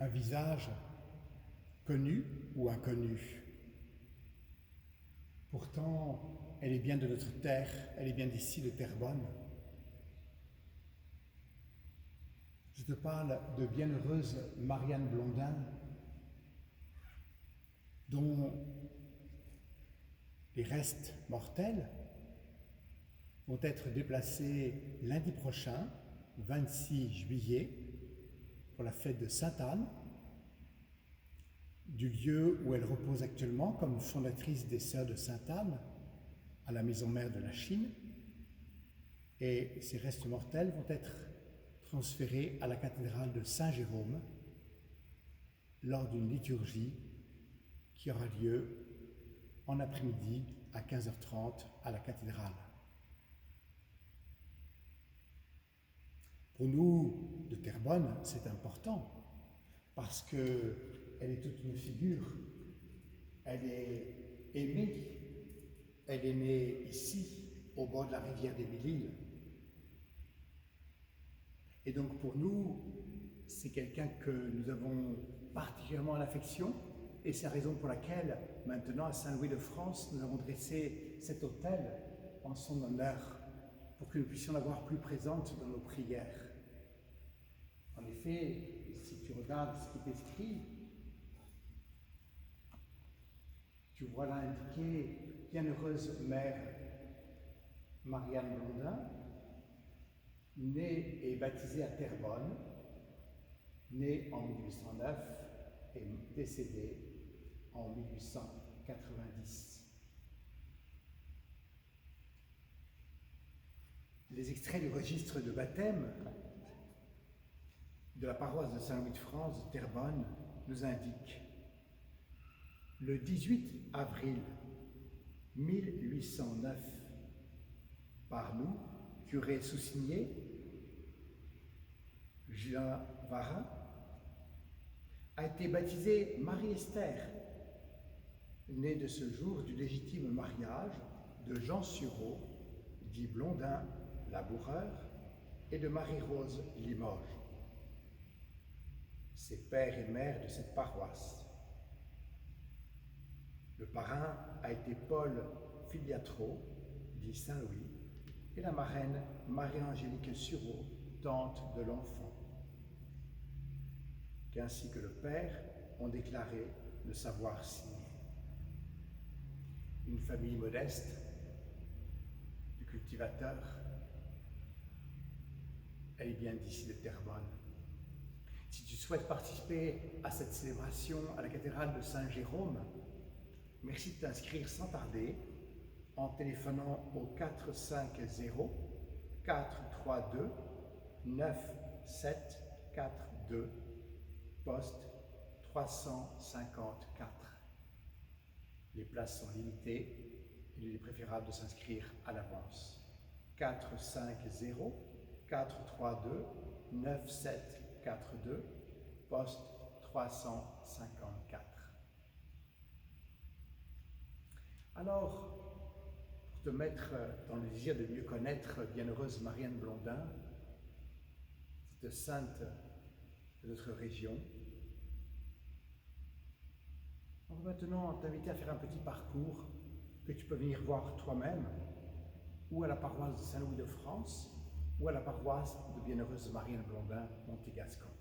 un visage connu ou inconnu. Pourtant, elle est bien de notre terre, elle est bien d'ici, de Terrebonne. Je te parle de bienheureuse Marianne Blondin, dont les restes mortels vont être déplacés lundi prochain, 26 juillet, pour la fête de Sainte-Anne, du lieu où elle repose actuellement comme fondatrice des Sœurs de Sainte-Anne, à la Maison Mère de la Chine. Et ces restes mortels vont être transférés à la cathédrale de Saint-Jérôme lors d'une liturgie qui aura lieu en après-midi à 15h30 à la cathédrale. Pour nous, de Terrebonne, c'est important parce qu'elle est toute une figure. Elle est aimée. Elle est née ici, au bord de la rivière des Mille-Îles. Et donc pour nous, c'est quelqu'un que nous avons particulièrement en affection, et c'est la raison pour laquelle, maintenant, à Saint-Louis de France, nous avons dressé cet autel en son honneur, pour que nous puissions l'avoir plus présente dans nos prières. En effet, si tu regardes ce qui est écrit, tu vois là indiqué « Bienheureuse Mère Marianne Blondin, née et baptisée à Terrebonne, née en 1809 et décédée en 1890. » Les extraits du registre de baptême de la paroisse de Saint-Louis de France de Terrebonne nous indiquent: le 18 avril 1809, par nous, curé Soussigné, Jean Varin, a été baptisée Marie-Esther, née de ce jour du légitime mariage de Jean Sureau, dit Blondin, laboureur, et de Marie-Rose Limoges. C'est père et mère de cette paroisse. Le parrain a été Paul Filiatro, dit Saint-Louis, et la marraine Marie-Angélique Sureau, tante de l'enfant, qu'ainsi que le père ont déclaré le savoir signer. Une famille modeste, du cultivateur, elle est bien d'ici de Terrebonne. Si tu souhaites participer à cette célébration à la cathédrale de Saint-Jérôme, merci de t'inscrire sans tarder en téléphonant au 450 432 9742, poste 354. Les places sont limitées, il est préférable de s'inscrire à l'avance. 450 432 9742, poste 354. Alors, pour te mettre dans le désir de mieux connaître bienheureuse Marianne Blondin, cette sainte de notre région, on va maintenant t'inviter à faire un petit parcours que tu peux venir voir toi-même, ou à la paroisse de Saint-Louis de France, ou à la paroisse de bienheureuse Marianne Blondin, Montégascon.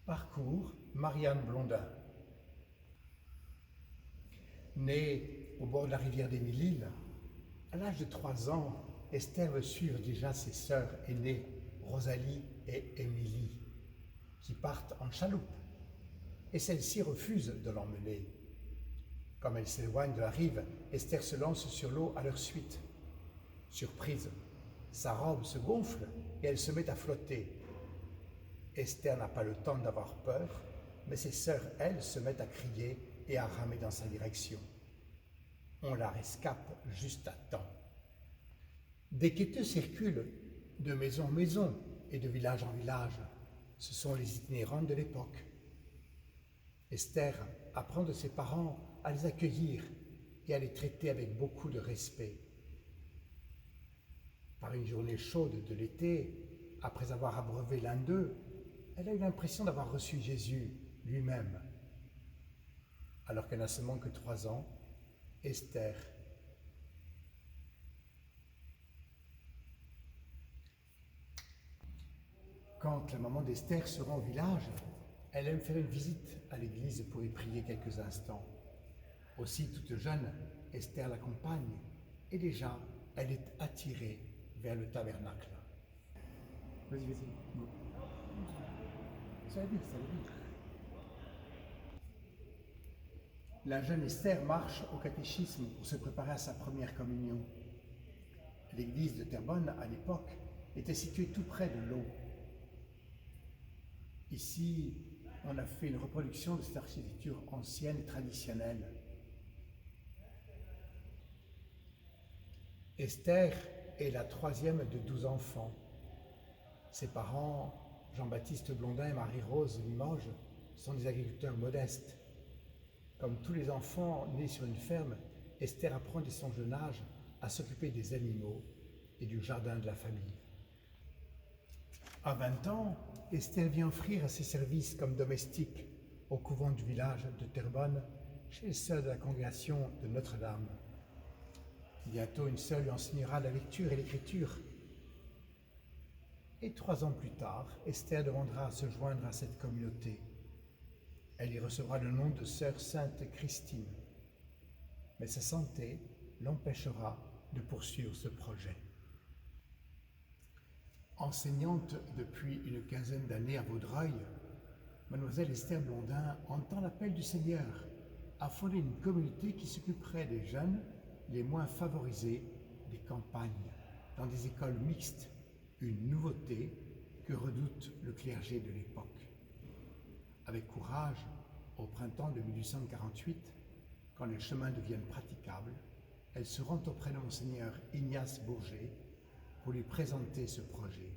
Parcours Marianne Blondin. Née au bord de la rivière des Mille-Îles, à l'âge de 3 ans, Esther veut suivre déjà ses sœurs aînées, Rosalie et Émilie, qui partent en chaloupe, et celle-ci refuse de l'emmener. Comme elle s'éloigne de la rive, Esther se lance sur l'eau à leur suite. Surprise, sa robe se gonfle et elle se met à flotter. Esther n'a pas le temps d'avoir peur, mais ses sœurs, elles, se mettent à crier et à ramer dans sa direction. On la rescape juste à temps. Des quêteux circulent de maison en maison et de village en village. Ce sont les itinérantes de l'époque. Esther apprend de ses parents à les accueillir et à les traiter avec beaucoup de respect. Par une journée chaude de l'été, après avoir abreuvé l'un d'eux, elle a eu l'impression d'avoir reçu Jésus lui-même. Alors qu'elle n'a seulement que 3 ans, Esther. Quand la maman d'Esther se rend au village, elle aime faire une visite à l'église pour y prier quelques instants. Aussi, toute jeune, Esther l'accompagne et déjà, elle est attirée vers le tabernacle. Vas-y. Ça va vite. La jeune Esther marche au catéchisme pour se préparer à sa première communion. L'église de Terrebonne, à l'époque, était située tout près de l'eau. Ici, on a fait une reproduction de cette architecture ancienne et traditionnelle. Esther est la 3e de 12 enfants. Ses parents, Jean-Baptiste Blondin et Marie-Rose Limoges, sont des agriculteurs modestes. Comme tous les enfants nés sur une ferme, Esther apprend dès son jeune âge à s'occuper des animaux et du jardin de la famille. À 20 ans, Esther vient offrir ses services comme domestique au couvent du village de Terrebonne chez les sœurs de la congrégation de Notre-Dame. Bientôt, une sœur lui enseignera la lecture et l'écriture. Et 3 ans plus tard, Esther demandera à se joindre à cette communauté. Elle y recevra le nom de sœur Sainte Christine. Mais sa santé l'empêchera de poursuivre ce projet. Enseignante depuis une 15aine d'années à Vaudreuil, Mademoiselle Esther Blondin entend l'appel du Seigneur à fonder une communauté qui s'occuperait des jeunes les moins favorisés des campagnes, dans des écoles mixtes, une nouveauté que redoute le clergé de l'époque. Avec courage, au printemps de 1848, quand les chemins deviennent praticables, elle se rend auprès de Monseigneur Ignace Bourget pour lui présenter ce projet.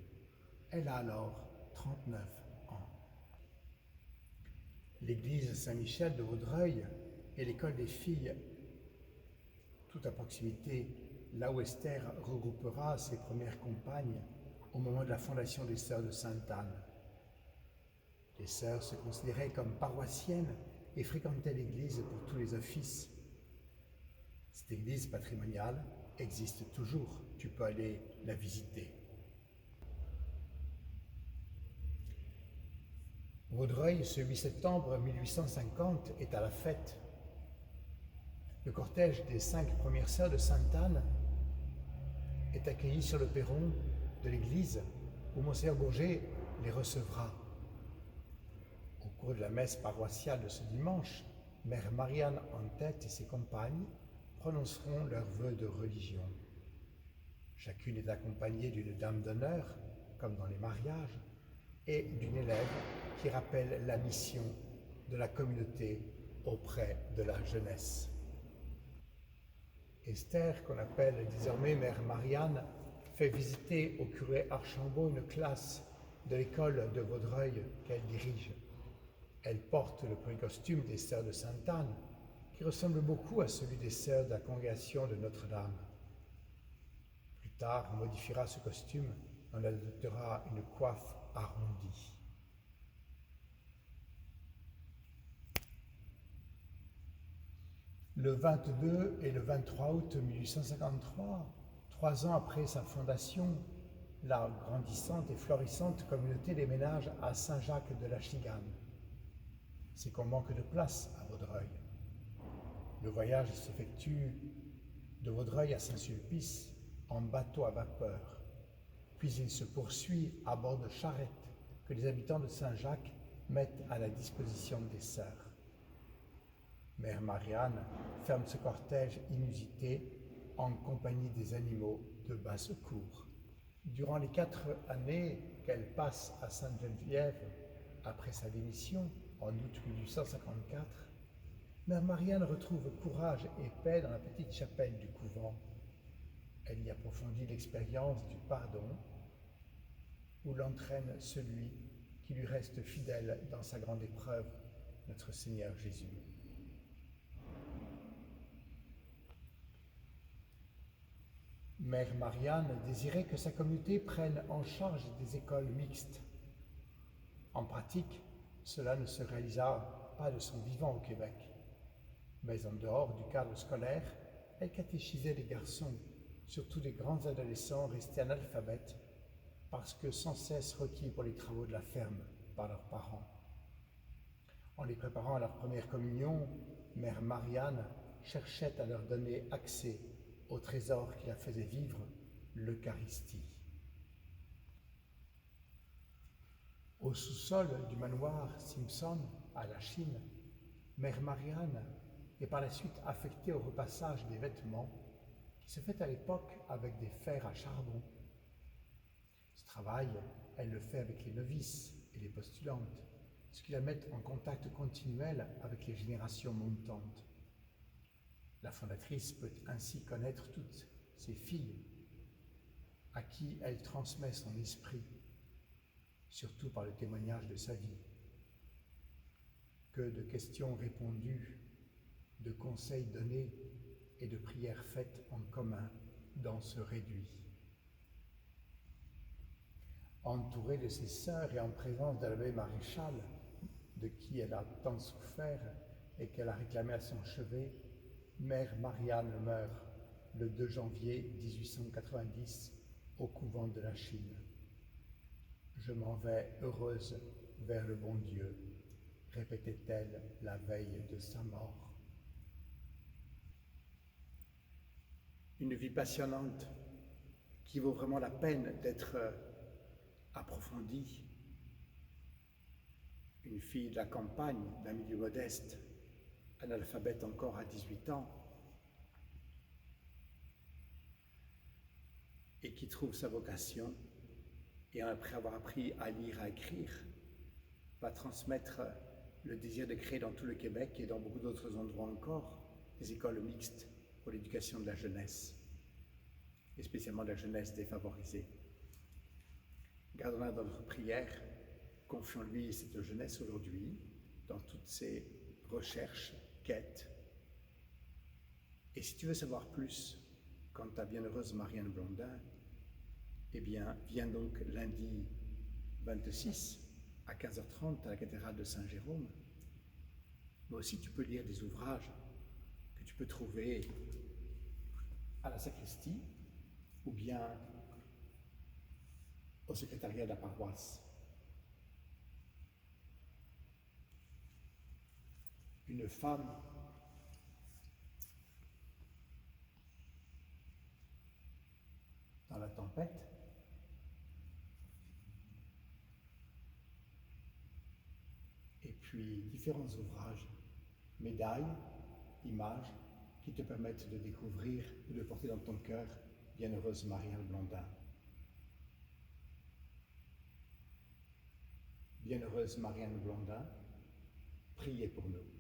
Elle a alors 39 ans. L'église Saint-Michel de Vaudreuil et l'école des filles, tout à proximité, là où Esther regroupera ses premières compagnes au moment de la fondation des Sœurs de Sainte-Anne. Les sœurs se considéraient comme paroissiennes et fréquentaient l'église pour tous les offices. Cette église patrimoniale existe toujours, tu peux aller la visiter. Vaudreuil, ce 8 septembre 1850, est à la fête. Le cortège des 5 premières sœurs de Sainte-Anne est accueilli sur le perron de l'église où Monseigneur Bourget les recevra. Au cours de la messe paroissiale de ce dimanche, Mère Marianne en tête et ses compagnes prononceront leurs vœux de religion. Chacune est accompagnée d'une dame d'honneur, comme dans les mariages, et d'une élève qui rappelle la mission de la communauté auprès de la jeunesse. Esther, qu'on appelle désormais Mère Marianne, fait visiter au curé Archambault une classe de l'école de Vaudreuil qu'elle dirige. Elle porte le premier costume des Sœurs de Sainte-Anne, qui ressemble beaucoup à celui des Sœurs de la congrégation de Notre-Dame. Plus tard, on modifiera ce costume, on adoptera une coiffe arrondie. Le 22 et le 23 août 1853, 3 ans après sa fondation, la grandissante et florissante communauté déménage à Saint-Jacques de la Chigane. C'est qu'on manque de place à Vaudreuil. Le voyage s'effectue de Vaudreuil à Saint-Sulpice en bateau à vapeur, puis il se poursuit à bord de charrettes que les habitants de Saint-Jacques mettent à la disposition des sœurs. Mère Marianne ferme ce cortège inusité en compagnie des animaux de bas secours. Durant les 4 années qu'elle passe à Sainte-Geneviève, après sa démission, en août 1854, Mère Marianne retrouve courage et paix dans la petite chapelle du couvent. Elle y approfondit l'expérience du pardon, où l'entraîne celui qui lui reste fidèle dans sa grande épreuve, notre Seigneur Jésus. Mère Marianne désirait que sa communauté prenne en charge des écoles mixtes. En pratique, cela ne se réalisa pas de son vivant au Québec. Mais en dehors du cadre scolaire, elle catéchisait les garçons, surtout les grands adolescents restés analphabètes, parce que sans cesse requis pour les travaux de la ferme par leurs parents. En les préparant à leur première communion, Mère Marianne cherchait à leur donner accès au trésor qui la faisait vivre, l'Eucharistie. Au sous-sol du manoir Simpson, à la Chine, Mère Marianne est par la suite affectée au repassage des vêtements qui se fait à l'époque avec des fers à charbon. Ce travail, elle le fait avec les novices et les postulantes, ce qui la met en contact continuel avec les générations montantes. La fondatrice peut ainsi connaître toutes ses filles, à qui elle transmet son esprit, surtout par le témoignage de sa vie. Que de questions répondues, de conseils donnés et de prières faites en commun dans ce réduit. Entourée de ses sœurs et en présence de l'abbé Maréchal, de qui elle a tant souffert et qu'elle a réclamé à son chevet, Mère Marianne meurt le 2 janvier 1890 au couvent de la Chine. Je m'en vais heureuse vers le bon Dieu, répétait-elle la veille de sa mort. Une vie passionnante qui vaut vraiment la peine d'être approfondie. Une fille de la campagne, d'un milieu modeste, analphabète encore à 18 ans, et qui trouve sa vocation, et après avoir appris à lire, à écrire, va transmettre le désir de créer dans tout le Québec et dans beaucoup d'autres endroits encore des écoles mixtes pour l'éducation de la jeunesse, et spécialement de la jeunesse défavorisée. Gardons-la dans notre prière, confions-lui cette jeunesse aujourd'hui dans toutes ses recherches, quêtes. Et si tu veux savoir plus quant à bienheureuse Marianne Blondin, eh bien, viens donc lundi 26 à 15h30 à la cathédrale de Saint-Jérôme. Mais aussi, tu peux lire des ouvrages que tu peux trouver à la sacristie ou bien au secrétariat de la paroisse. Une femme dans la tempête, et puis différents ouvrages, médailles, images qui te permettent de découvrir ou de porter dans ton cœur bienheureuse Marianne Blondin. Bienheureuse Marianne Blondin, priez pour nous.